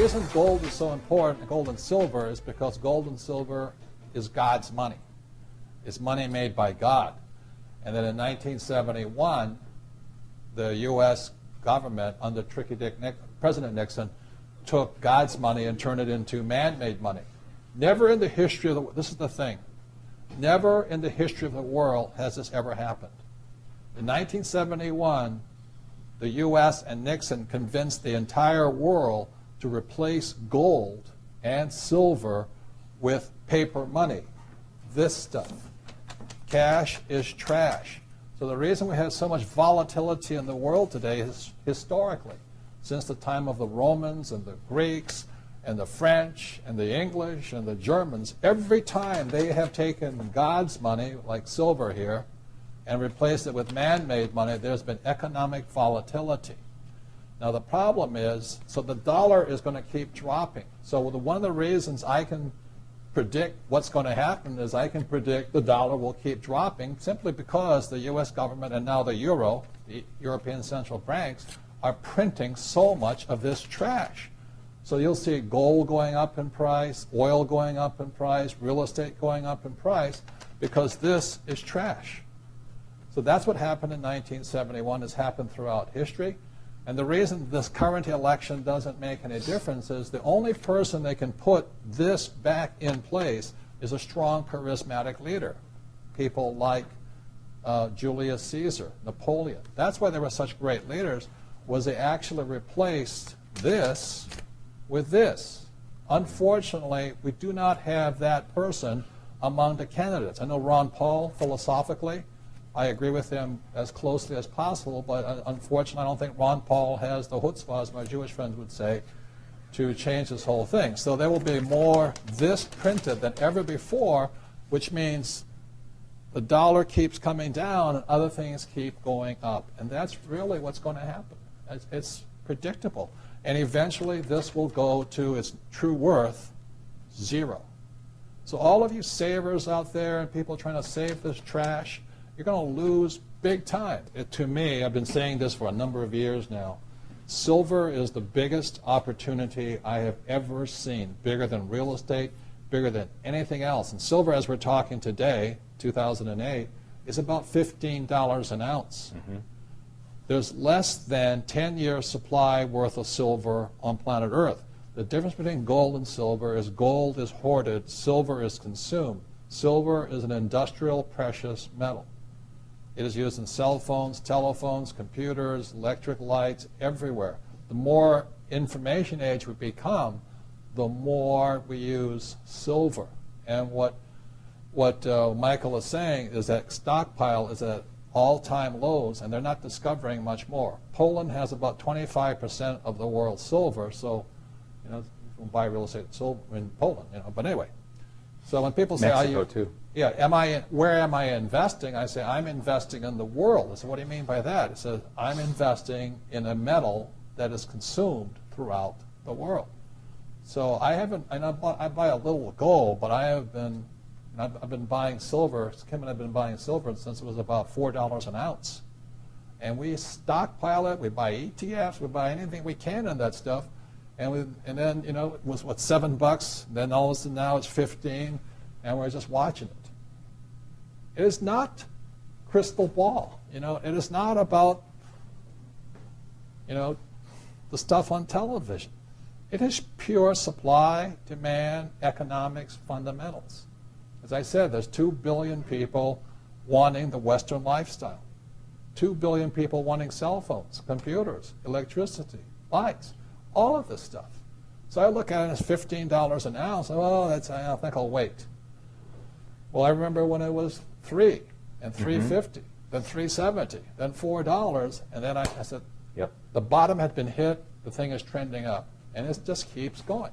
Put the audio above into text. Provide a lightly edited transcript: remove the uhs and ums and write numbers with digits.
reason gold is so important, gold and silver, is because gold and silver is God's money. It's money made by God. And then in 1971, the U.S. government, under President Nixon, took God's money and turned it into man-made money. Never in the history of this is the thing, never in the history of the world has this ever happened. In 1971, the U.S. and Nixon convinced the entire world to replace gold and silver with paper money. This stuff. Cash is trash. So the reason we have so much volatility in the world today is historically, since the time of the Romans and the Greeks and the French and the English and the Germans, every time they have taken God's money, like silver here, and replaced it with man-made money, there's been economic volatility. Now the problem is, so the dollar is going to keep dropping. So one of the reasons I can predict what's going to happen is I can predict the dollar will keep dropping simply because the U.S. government and now the euro, the European central banks, are printing so much of this trash. So you'll see gold going up in price, oil going up in price, real estate going up in price, because this is trash. So that's what happened in 1971. It's happened throughout history. And the reason this current election doesn't make any difference is the only person that can put this back in place is a strong, charismatic leader. People like Julius Caesar, Napoleon. That's why they were such great leaders, was they actually replaced this with this. Unfortunately, we do not have that person among the candidates. I know Ron Paul, philosophically, I agree with him as closely as possible, but unfortunately, I don't think Ron Paul has the chutzpah, as my Jewish friends would say, to change this whole thing. So there will be more this printed than ever before, which means the dollar keeps coming down and other things keep going up. And that's really what's going to happen. It's predictable. And eventually, this will go to its true worth, zero. So all of you savers out there and people trying to save this trash, you're going to lose big time. To me, I've been saying this for a number of years now, silver is the biggest opportunity I have ever seen, bigger than real estate, bigger than anything else. And silver, as we're talking today, 2008, is about $15 an ounce. Mm-hmm. There's less than 10-year supply worth of silver on planet Earth. The difference between gold and silver is gold is hoarded, silver is consumed. Silver is an industrial precious metal. It is used in cell phones, telephones, computers, electric lights, everywhere. The more information age we become, the more we use silver. And what Michael is saying is that stockpile is at all-time lows, and they're not discovering much more. Poland has about 25% of the world's silver, so you can buy real estate in Poland. But anyway, so when people say, Mexico too. Yeah, where am I investing? I say, I'm investing in the world. I say, what do you mean by that? It says, I'm investing in a metal that is consumed throughout the world. So I buy a little gold, but I've been buying silver. Kim and I have been buying silver since it was about $4 an ounce. And we stockpile it, we buy ETFs, we buy anything we can in that stuff. And then, it was, $7? Then all of a sudden now it's 15, and we're just watching it. It is not crystal ball. It is not about, the stuff on television. It is pure supply, demand, economics, fundamentals. As I said, there's 2 billion people wanting the Western lifestyle. 2 billion people wanting cell phones, computers, electricity, lights, all of this stuff. So I look at it as $15 an ounce. I think I'll wait. Well, I remember when it was $3 and $3.50, then $3.70, then $4, and then I said, yep. The bottom had been hit, the thing is trending up, and it just keeps going.